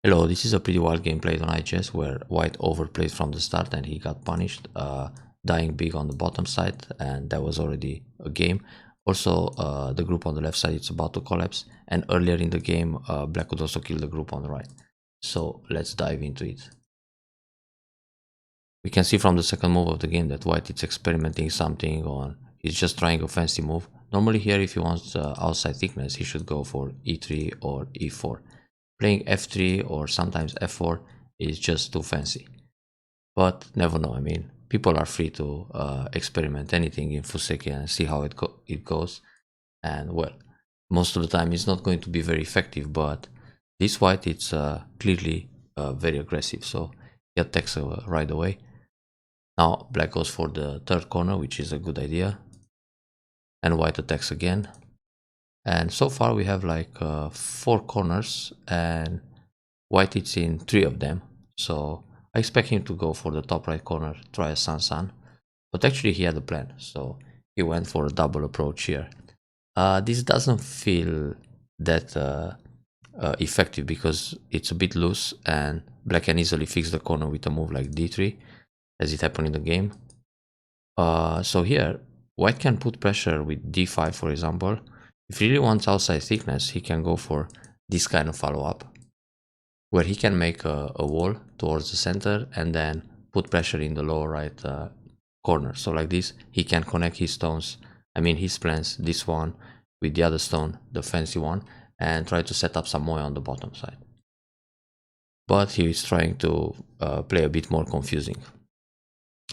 Hello, this is a pretty wild game played on IGS where white overplayed from the start and he got punished, dying big on the bottom side, and that was already a game. Also, the group on the left side is about to collapse, and earlier in the game, black could also kill the group on the right. So let's dive into it. We can see from the second move of the game that white is experimenting something on, he's just trying a fancy move. Normally here, if he wants outside thickness, he should go for e3 or e4. Playing f3 or sometimes f4 is just too fancy. But never know, I mean, people are free to experiment anything in Fuseki and see how it goes. And well, most of the time it's not going to be very effective, but this white, it's clearly very aggressive, so he attacks right away. Now black goes for the third corner, which is a good idea, and white attacks again. And so far we have like 4 corners and white is in 3 of them. So I expect him to go for the top right corner, try a San, but actually he had a plan. So he went for a double approach here. This doesn't feel that effective because it's a bit loose and black can easily fix the corner with a move like d3 as it happened in the game. So here white can put pressure with d5, for example. If he really wants outside thickness, he can go for this kind of follow-up, where he can make a wall towards the center and then put pressure in the lower right corner. So like this, he can connect his stones, I mean his plans, this one with the other stone, the fancy one, and try to set up some more on the bottom side. But he is trying to play a bit more confusing.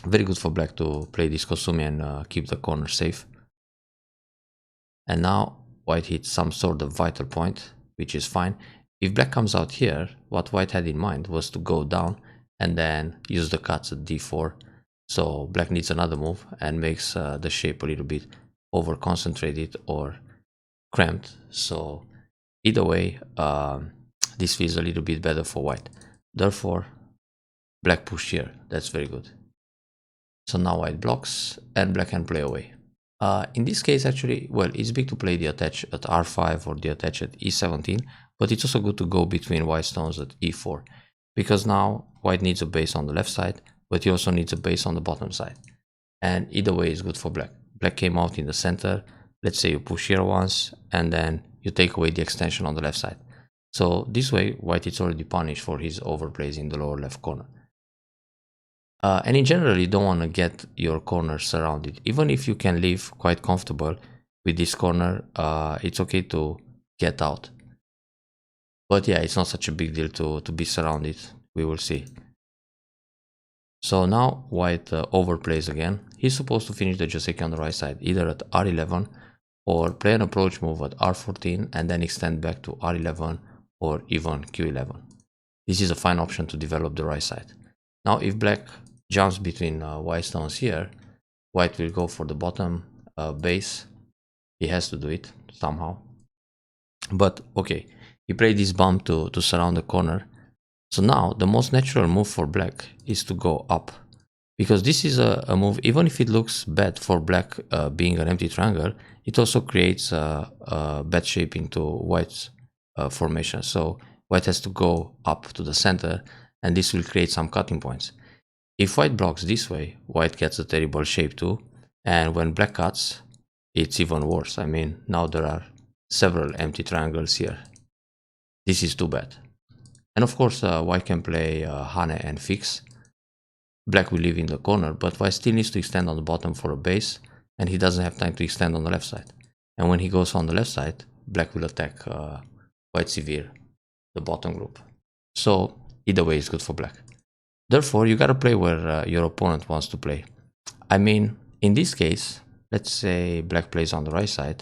Very good for black to play this Kosumi and keep the corner safe. And now white hits some sort of vital point, which is fine. If black comes out here, what white had in mind was to go down and then use the cuts at d4. So black needs another move and makes the shape a little bit over concentrated or cramped. So either way, this feels a little bit better for white. Therefore, black push here. That's very good. So now white blocks and black can play away. In this case, actually, well, it's big to play the attach at r5 or the attach at e17, but it's also good to go between white stones at e4, because now white needs a base on the left side, but he also needs a base on the bottom side. And either way is good for black. Black came out in the center. Let's say you push here once, and then you take away the extension on the left side. So this way, white is already punished for his overplays in the lower left corner. And in general, you don't want to get your corner surrounded. Even if you can live quite comfortable with this corner, it's okay to get out. But yeah, it's not such a big deal to be surrounded. We will see. So now white overplays again. He's supposed to finish the Joseki on the right side, either at r11 or play an approach move at r14 and then extend back to r11 or even q11. This is a fine option to develop the right side. Now if black jumps between white stones here, white will go for the bottom base. He has to do it somehow. But okay, he played this bump to surround the corner. So now the most natural move for black is to go up, because this is a move, even if it looks bad for black being an empty triangle, it also creates a bad shape into white's formation. So white has to go up to the center and this will create some cutting points. If white blocks this way, white gets a terrible shape too, and when black cuts, it's even worse. I mean, now there are several empty triangles here. This is too bad. And of course, white can play Hane and fix. Black will live in the corner, but white still needs to extend on the bottom for a base, and he doesn't have time to extend on the left side. And when he goes on the left side, black will attack quite severe the bottom group. So either way is good for black. Therefore, you gotta play where your opponent wants to play. I mean, in this case, let's say black plays on the right side.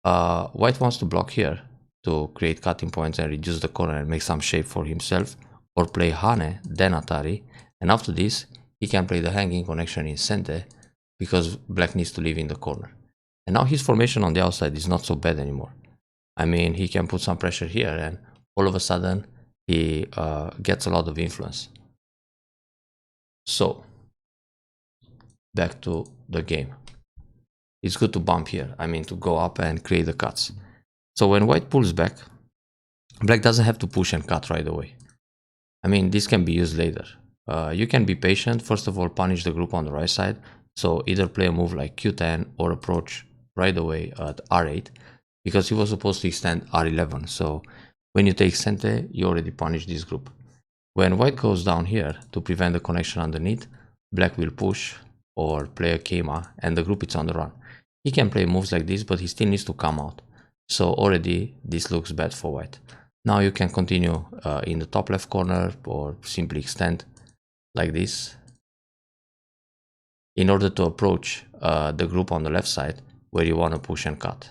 White wants to block here to create cutting points and reduce the corner and make some shape for himself, or play Hane, then Atari, and after this, he can play the hanging connection in Sente, because black needs to live in the corner. And now his formation on the outside is not so bad anymore. I mean, he can put some pressure here and all of a sudden he gets a lot of influence. So, back to the game. It's good to bump here, I mean to go up and create the cuts. So when white pulls back, black doesn't have to push and cut right away. I mean, this can be used later. You can be patient. First of all, punish the group on the right side. So either play a move like Q10 or approach right away at R8, because he was supposed to extend R11. So when you take Sente, you already punish this group. When white goes down here to prevent the connection underneath, black will push or play a Keima and the group is on the run. He can play moves like this, but he still needs to come out. So already this looks bad for white. Now you can continue in the top left corner or simply extend like this in order to approach the group on the left side where you want to push and cut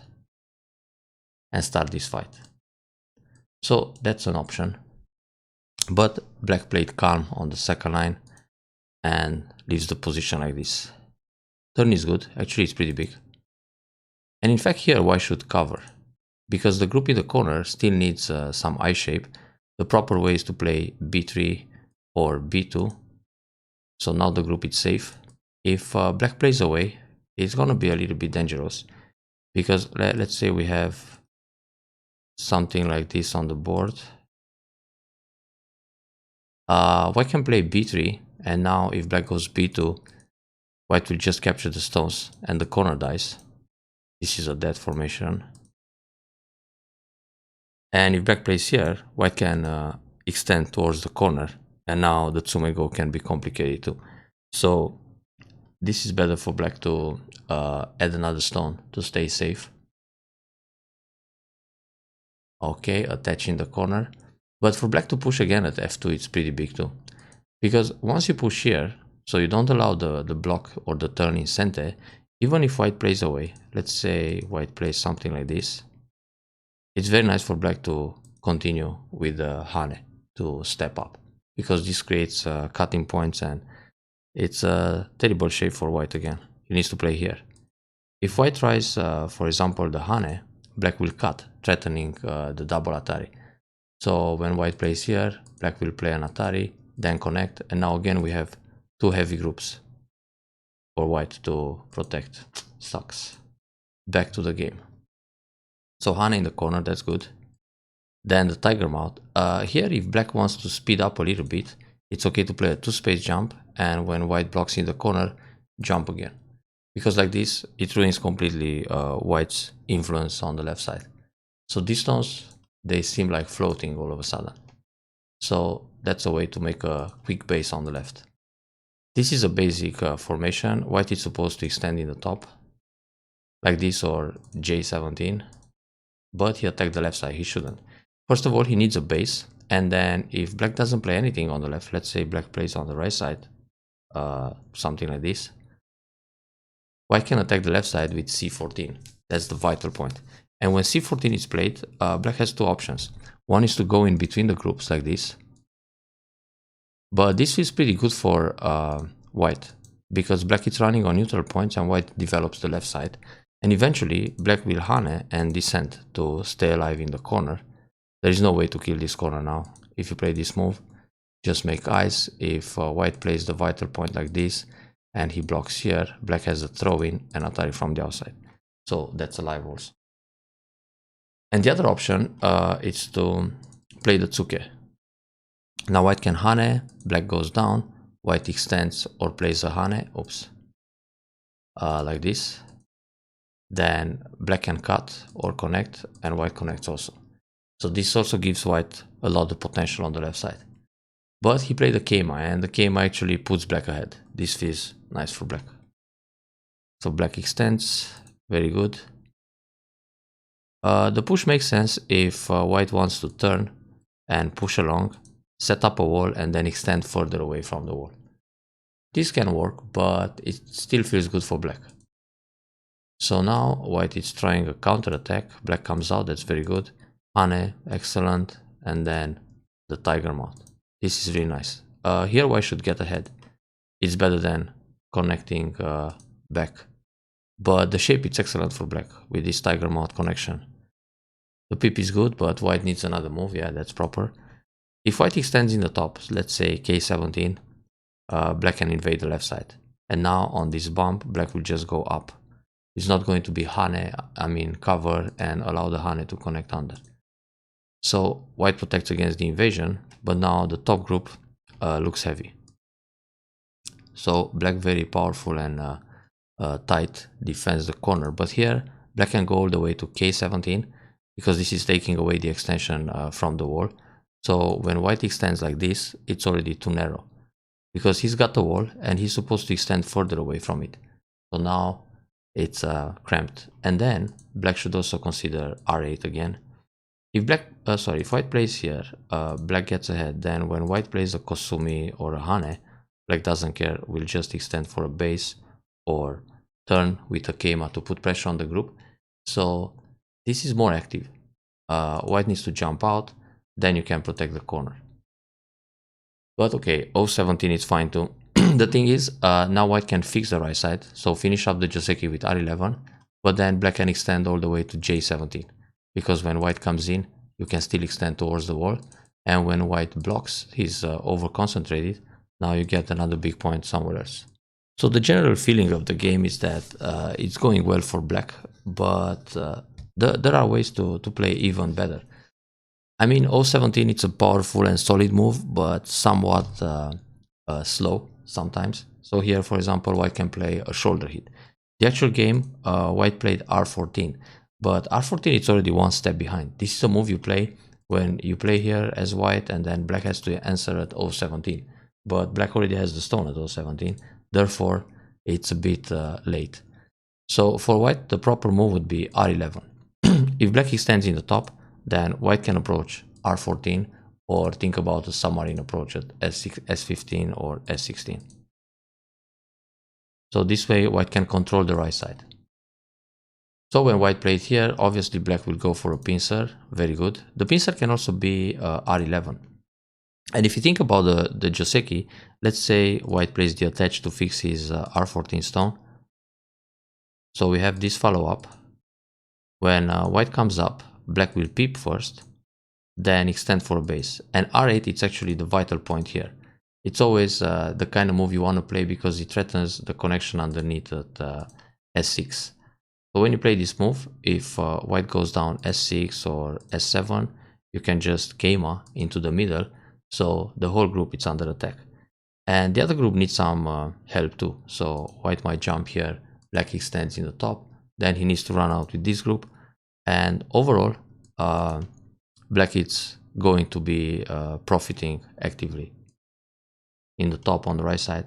and start this fight. So that's an option. But black played calm on the second line and leaves the position like this. Turn is good, actually it's pretty big. And in fact here white should cover, because the group in the corner still needs some I shape. The proper way is to play b3 or b2. So now the group is safe. If black plays away, it's gonna be a little bit dangerous, because let's say we have something like this on the board. White can play b3, and now if black goes b2, white will just capture the stones and the corner dies. This is a dead formation. And if black plays here, white can extend towards the corner, and now the Tsumego can be complicated too. So this is better for black to add another stone to stay safe. Okay, attaching the corner. But for black to push again at f2, it's pretty big too. Because once you push here, so you don't allow the block or the turn in Sente, even if white plays away, let's say white plays something like this, it's very nice for black to continue with the Hane to step up, because this creates cutting points and it's a terrible shape for white again. He needs to play here. If white tries, for example, the Hane, black will cut, threatening the double Atari. So when white plays here, black will play an Atari, then connect, and now again we have two heavy groups for white to protect. Sucks. Back to the game. So Hane in the corner, that's good. Then the tiger mouth. Here, if black wants to speed up a little bit, it's okay to play a 2-space jump, and when white blocks in the corner, jump again. Because like this, it ruins completely white's influence on the left side. So these stones, they seem like floating all of a sudden. So that's a way to make a quick base on the left. This is a basic formation. White is supposed to extend in the top, like this, or J17. But he attacked the left side, he shouldn't. First of all, he needs a base, and then if black doesn't play anything on the left, let's say black plays on the right side, something like this, white can attack the left side with C14. That's the vital point. And when C14 is played, black has two options. One is to go in between the groups like this, but this is pretty good for white, because black is running on neutral points and white develops the left side. And eventually, black will Hane and descend to stay alive in the corner. There is no way to kill this corner now. If you play this move, just make eyes. If white plays the vital point like this and he blocks here, black has a throw-in and Atari from the outside. So that's alive also. And the other option is to play the Tsuke. Now white can Hane, black goes down, white extends or plays a Hane, oops, like this. Then black can cut or connect, and white connects also. So this also gives white a lot of potential on the left side. But he played the Keima, and the Keima actually puts black ahead. This feels nice for black. So black extends, very good. The push makes sense if white wants to turn and push along, set up a wall, and then extend further away from the wall. This can work, but it still feels good for black. So now white is trying a counter attack, black comes out, that's very good. Hane, excellent, and then the tiger mouth. This is really nice. Here white should get ahead. It's better than connecting back. But the shape is excellent for black with this tiger mouth connection. The pip is good, but white needs another move, yeah, that's proper. If white extends in the top, let's say K17, black can invade the left side. And now on this bump, black will just go up. It's not going to be Hane, cover and allow the Hane to connect under. So white protects against the invasion, but now the top group looks heavy. So black very powerful and tight defends the corner, but here black can go all the way to k17 because this is taking away the extension from the wall. So when white extends like this, it's already too narrow because he's got the wall and he's supposed to extend further away from it. So now it's cramped, and then black should also consider r8 again. If white plays here, black gets ahead. Then when white plays a Kosumi or a Hane, black doesn't care, will just extend for a base or turn with a Keima to put pressure on the group. So this is more active. White needs to jump out, then you can protect the corner. But okay, O17 is fine too. The thing is, now white can fix the right side, so finish up the Joseki with R11, but then black can extend all the way to J17, because when white comes in, you can still extend towards the wall, and when white blocks, he's over-concentrated, now you get another big point somewhere else. So the general feeling of the game is that it's going well for black, but there are ways to play even better. I mean, O17, it's a powerful and solid move, but somewhat slow sometimes. So here, for example, white can play a shoulder hit. The actual game, white played R14, but R14 it's already one step behind. This is a move you play when you play here as white, and then black has to answer at O17. But black already has the stone at O17, therefore it's a bit late. So for white, the proper move would be R11. If black extends in the top, then white can approach R14 or think about a submarine approach at S15 or S16. So this way white can control the right side. So when white plays here, obviously black will go for a pincer, very good. The pincer can also be R11. And if you think about the Joseki, let's say white plays the attach to fix his R14 stone. So we have this follow-up. When white comes up, black will peep first, then extend for a base. And R8, it's actually the vital point here. It's always the kind of move you want to play because it threatens the connection underneath at S6. So when you play this move, if white goes down S6 or S7, you can just Keima into the middle, so the whole group is under attack. And the other group needs some help too. So white might jump here, black extends in the top, then he needs to run out with this group. And overall, black is going to be profiting actively in the top on the right side.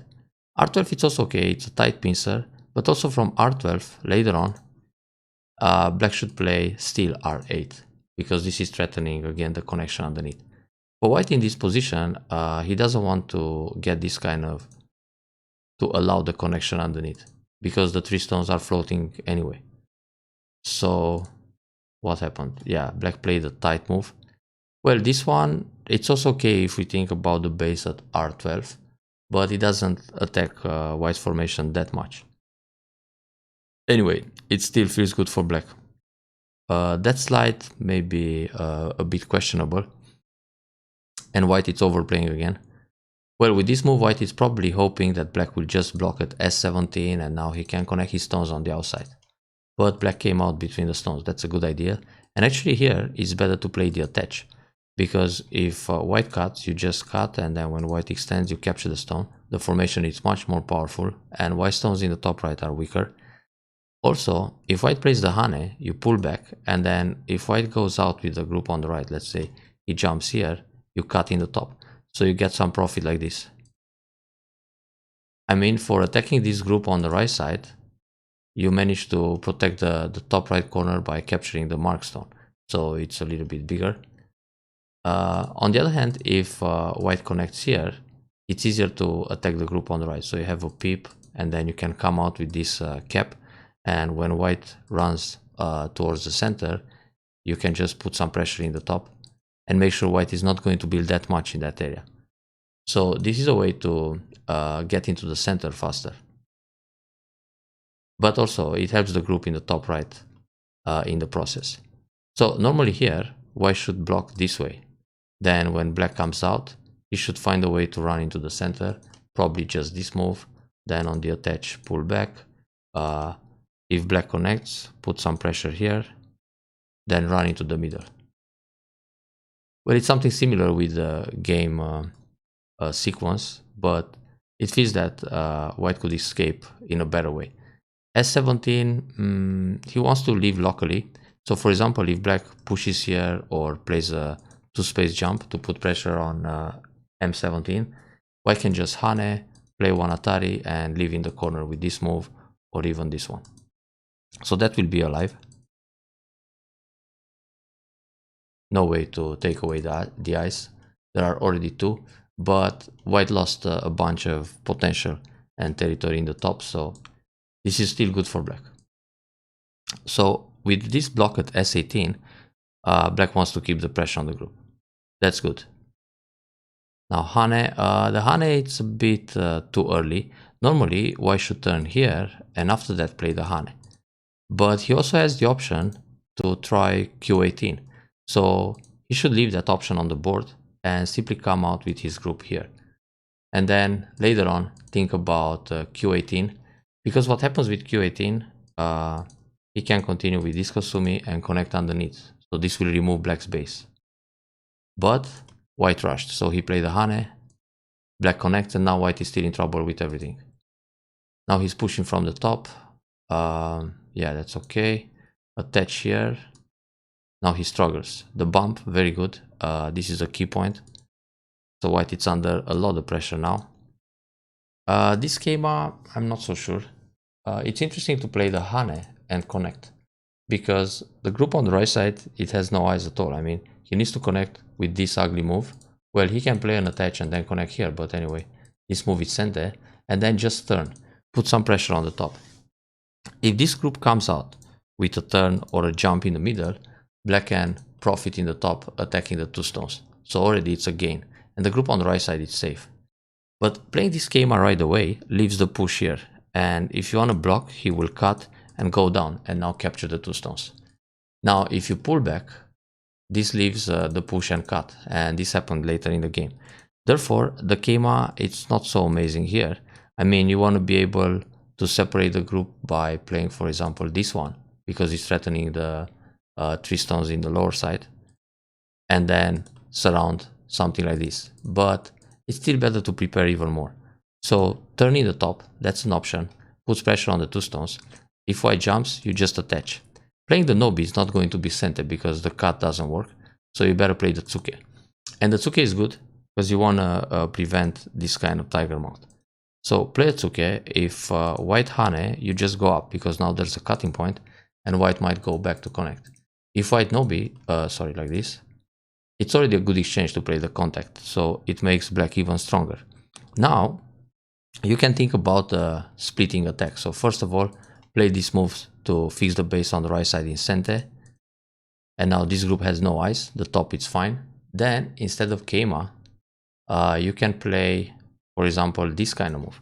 R12 it's also okay, it's a tight pincer, but also from R12 later on, black should play still R8 because this is threatening again the connection underneath. For white in this position, he doesn't want to get this kind of, to allow the connection underneath because the 3 stones are floating anyway. So what happened? Yeah, black played a tight move. Well, this one, it's also okay if we think about the base at R12, but it doesn't attack white's formation that much. Anyway, it still feels good for black. That slide may be a bit questionable, and white is overplaying again. Well, with this move, white is probably hoping that black will just block at S17 and now he can connect his stones on the outside. But black came out between the stones, that's a good idea. And actually here, it's better to play the attach. Because if white cuts, you just cut, and then when white extends, you capture the stone. The formation is much more powerful, and white stones in the top right are weaker. Also, if white plays the Hane, you pull back, and then if white goes out with the group on the right, let's say he jumps here, you cut in the top. So you get some profit like this. I mean, for attacking this group on the right side, you manage to protect the top right corner by capturing the mark stone. So it's a little bit bigger. On the other hand, if white connects here, it's easier to attack the group on the right. So you have a peep, and then you can come out with this cap. And when white runs towards the center, you can just put some pressure in the top and make sure white is not going to build that much in that area. So this is a way to get into the center faster. But also it helps the group in the top right in the process. So normally here, white should block this way. Then when black comes out, he should find a way to run into the center, probably just this move. Then on the attach, pull back. If black connects, put some pressure here, then run into the middle. Well, it's something similar with the game sequence, but it feels that white could escape in a better way. S17, he wants to leave locally. So for example, if black pushes here or plays a 2-space jump to put pressure on M17, white can just Hane, play one Atari and leave in the corner with this move or even this one. So that will be alive. No way to take away the ice. There are already 2, but white lost a bunch of potential and territory in the top, so this is still good for black. So with this block at S18, black wants to keep the pressure on the group. That's good. Now Hane, the Hane, it's a bit too early. Normally white should turn here and after that play the Hane. But he also has the option to try Q18. So he should leave that option on the board and simply come out with his group here. And then later on think about Q18, because what happens with Q18, he can continue with this Kasumi and connect underneath. So this will remove black's base. But white rushed, so he played the Hane, black connects, and now white is still in trouble with everything. Now he's pushing from the top. Yeah, that's okay. Attach here. Now he struggles. The bump, very good. This is a key point. So white is under a lot of pressure now. This schema, I'm not so sure. It's interesting to play the Hane and connect, because the group on the right side, it has no eyes at all. I mean, he needs to connect with this ugly move. Well, he can play an attach and then connect here, but anyway, this move is sente, and then just turn. Put some pressure on the top. If this group comes out with a turn or a jump in the middle, black can profit in the top, attacking the 2 stones. So already it's a gain, and the group on the right side is safe. But playing this schema right away leaves the push here, and if you want to block, he will cut and go down and now capture the 2 stones. Now if you pull back, this leaves the push and cut, and this happened later in the game. Therefore the schema, it's not so amazing here. I mean, you want to be able to separate the group by playing, for example, this one, because it's threatening the 3 stones in the lower side, and then surround something like this. But it's still better to prepare even more. So turning the top, that's an option, puts pressure on the 2 stones. If white jumps, you just attach. Playing the Nobi is not going to be centered because the cut doesn't work, so you better play the Tsuke. And the Tsuke is good because you want to prevent this kind of tiger mount. So play a Tsuke. If white Hane, you just go up because now there's a cutting point and white might go back to connect. If white Nobi, sorry, like this, it's already a good exchange to play the contact, so it makes black even stronger. Now you can think about splitting attack. So first of all, play these moves to fix the base on the right side in Sente. And now this group has no eyes, the top is fine. Then instead of Keima, you can play, for example, this kind of move,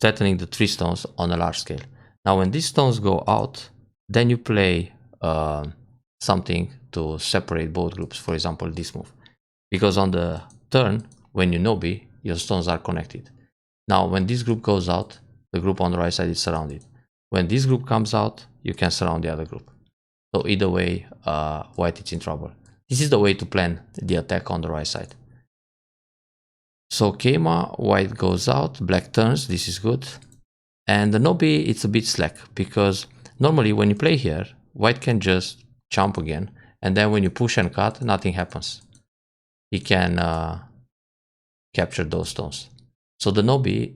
threatening the 3 stones on a large scale. Now when these stones go out, then you play something to separate both groups, for example, this move. Because on the turn, when you Nobi, your stones are connected. Now when this group goes out, the group on the right side is surrounded. When this group comes out, you can surround the other group. So either way, white is in trouble. This is the way to plan the attack on the right side. So Keima, white goes out, black turns, this is good. And the Nobi, it's a bit slack, because normally when you play here, white can just jump again, and then when you push and cut, nothing happens. He can capture those stones. So the Nobi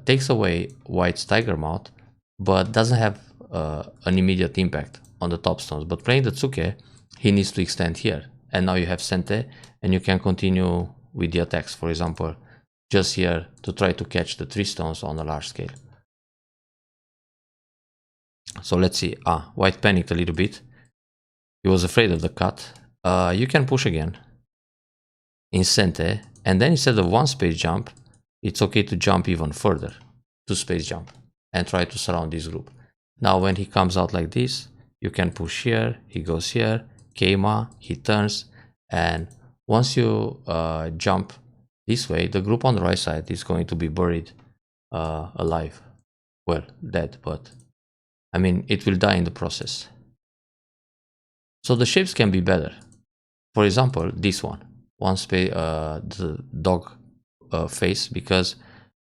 takes away white's tiger mount, but doesn't have an immediate impact on the top stones. But playing the Tsuke, he needs to extend here. And now you have Sente, and you can continue with the attacks. For example, just here to try to catch the 3 stones on a large scale. So let's see. White panicked a little bit. He was afraid of the cut. You can push again in Sente, and then instead of 1-space jump, it's okay to jump even further, 2-space jump, and try to surround this group. Now when he comes out like this, you can push here, he goes here, Keima, he turns, and once you jump this way, the group on the right side is going to be buried alive. Well, dead, but I mean, it will die in the process. So the shapes can be better. For example, this one. one space, the dog face, because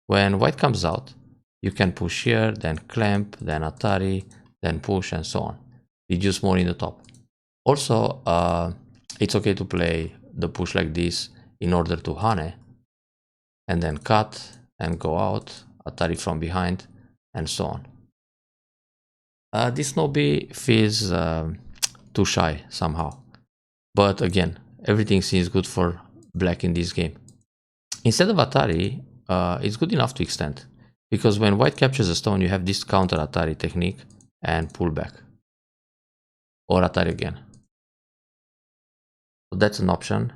when white comes out, you can push here, then clamp, then Atari, then push, and so on. Reduce more in the top. Also, it's okay to play the push like this in order to Hane, and then cut and go out, Atari from behind, and so on. This Nobi feels too shy somehow. But again, everything seems good for black in this game. Instead of Atari, it's good enough to extend. Because when white captures a stone, you have this counter Atari technique and pull back. Or Atari again. So that's an option.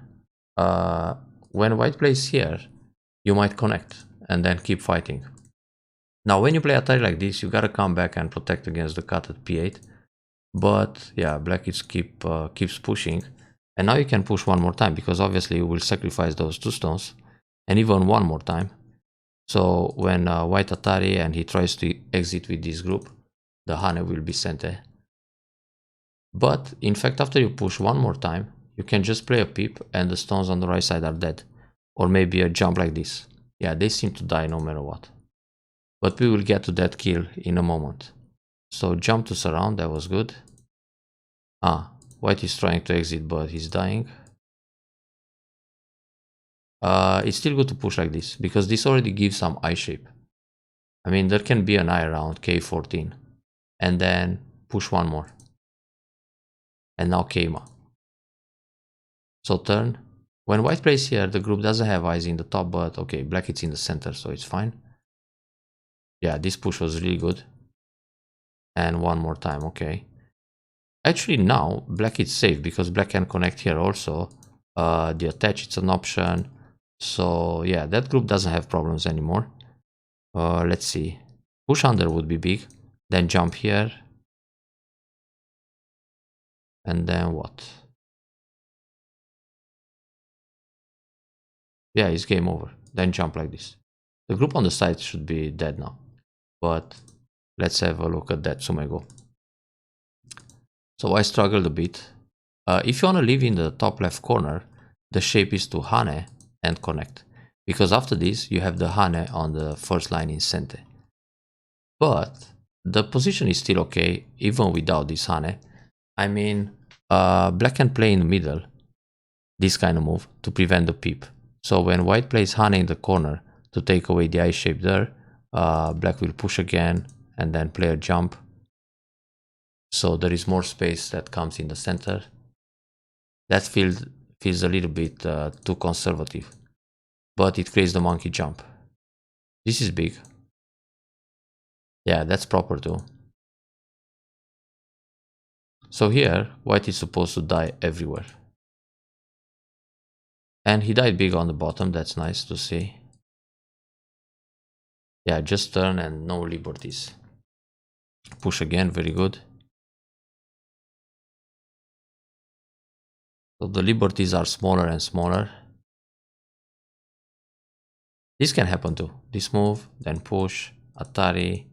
When white plays here, you might connect and then keep fighting. Now, when you play Atari like this, you gotta come back and protect against the cut at p8. But yeah, black is keeps pushing. And now you can push one more time, because obviously you will sacrifice those 2 stones. And even one more time. So when white Atari and he tries to exit with this group, the Hane will be Sente. But in fact, after you push one more time, you can just play a peep and the stones on the right side are dead. Or maybe a jump like this. Yeah, they seem to die no matter what. But we will get to that kill in a moment. So jump to surround, that was good. White is trying to exit, but he's dying. It's still good to push like this, because this already gives some eye shape. I mean, there can be an eye around K14. And then push one more. And now Keima. So turn. When white plays here, the group doesn't have eyes in the top, but okay, black is in the center, so it's fine. Yeah, this push was really good. And one more time, okay. Actually, now black is safe, because black can connect here also. The attach, it's an option. So yeah, that group doesn't have problems anymore. Let's see. Push under would be big. Then jump here. And then what? Yeah, it's game over. Then jump like this. The group on the side should be dead now. But let's have a look at that Sumego. So I struggled a bit. If you want to live in the top left corner, the shape is to Hane and connect. Because after this, you have the Hane on the first line in Sente. But the position is still okay, even without this Hane. I mean, black can play in the middle, this kind of move, to prevent the peep. So when white plays Hane in the corner to take away the eye shape there, black will push again and then play a jump. So there is more space that comes in the center. That feels a little bit too conservative, but it creates the monkey jump. This is big. Yeah, that's proper too. So here, white is supposed to die everywhere. And he died big on the bottom, that's nice to see. Yeah, just turn and no liberties. Push again, very good. So the liberties are smaller and smaller. This can happen too. This move, then push, Atari,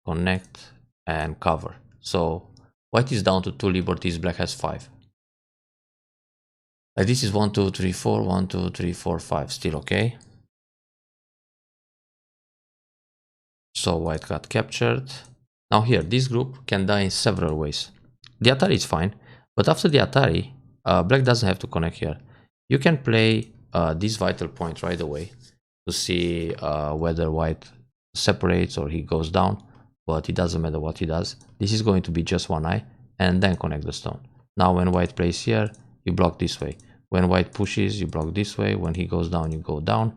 connect, and cover. So white is down to 2 liberties, black has 5. Like this is 1, 2, 3, 4, 1, 2, 3, 4, 5. Still okay. So white got captured. Now here, this group can die in several ways. The Atari is fine, but after the Atari, black doesn't have to connect here. You can play this vital point right away to see whether white separates or he goes down, but it doesn't matter what he does. This is going to be just one eye, and then connect the stone. Now when white plays here, you block this way. When white pushes, you block this way. When he goes down, you go down.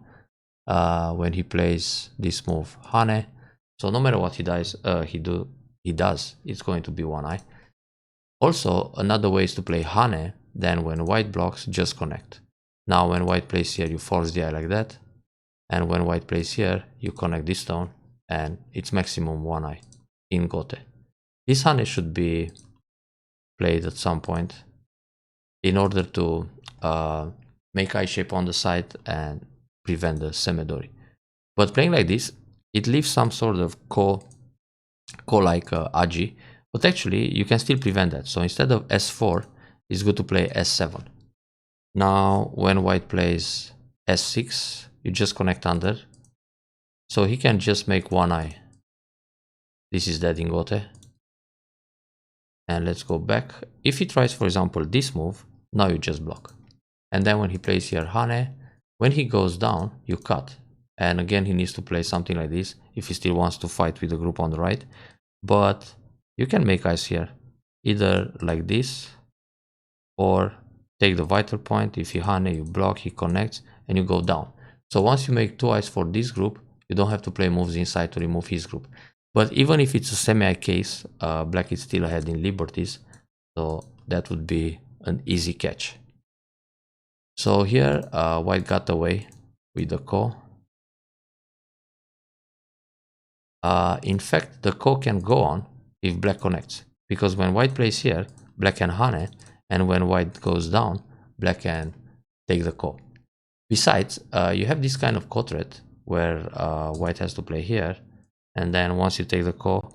When he plays this move, Hane. So no matter what he does, it's going to be one eye. Also, another way is to play Hane. Then when white blocks, just connect. Now when white plays here, you force the eye like that. And when white plays here, you connect this stone. And it's maximum one eye in Gote. This Hane should be played at some point in order to make eye shape on the side and prevent the Semedori. But playing like this, it leaves some sort of ko-like Agi, but actually you can still prevent that. So instead of S4, it's good to play S7. Now when white plays s6, you just connect under, so he can just make one eye. This is dead in gote. And let's go back. If he tries, for example, this move, now you just block. And then when he plays here Hane, when he goes down, you cut. And again, he needs to play something like this if he still wants to fight with the group on the right. But you can make eyes here, either like this, or take the vital point. If he Hane, you block, he connects, and you go down. So once you make two eyes for this group, you don't have to play moves inside to remove his group. But even if it's a semi-eye case, black is still ahead in liberties, so that would be an easy catch. So here, white got away with the ko. In fact, the ko can go on if black connects, because when white plays here, black can Hane, and when white goes down, black can take the ko. Besides, you have this kind of ko threat where white has to play here, and then once you take the ko,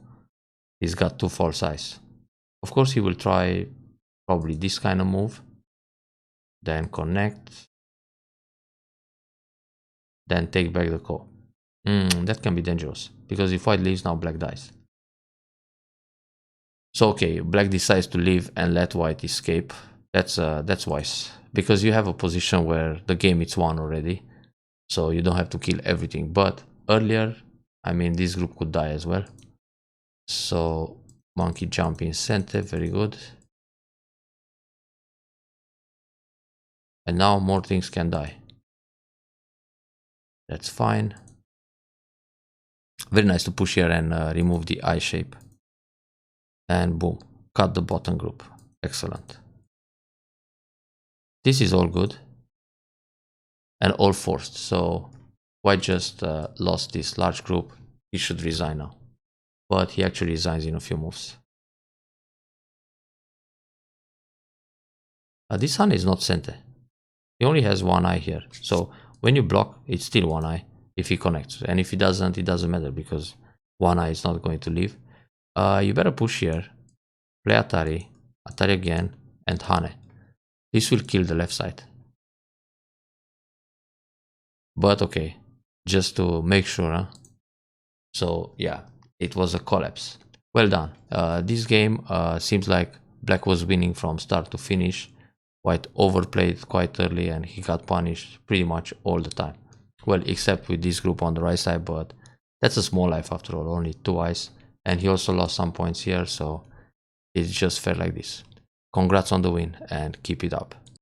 he's got two false eyes. Of course, he will try probably this kind of move, then connect, then take back the ko. That can be dangerous, because if white leaves, now black dies. So okay, black decides to leave and let white escape. That's wise, because you have a position where the game is won already, so you don't have to kill everything. But earlier, I mean, this group could die as well. So monkey jump in center, very good. And now more things can die. That's fine. Very nice to push here and remove the eye shape. And boom, cut the bottom group. Excellent. This is all good. And all forced. So white just lost this large group. He should resign now. But he actually resigns in a few moves. This Hane is not center. He only has one eye here. So when you block, it's still one eye if he connects. And if he doesn't, it doesn't matter, because one eye is not going to leave. You better push here, play Atari, Atari again, and Hane. This will kill the left side. But okay, just to make sure. Huh? So yeah, it was a collapse. Well done. This game seems like black was winning from start to finish. White overplayed quite early and he got punished pretty much all the time. Well, except with this group on the right side, but that's a small life after all, only two eyes. And he also lost some points here, so it's just fair like this. Congrats on the win and keep it up.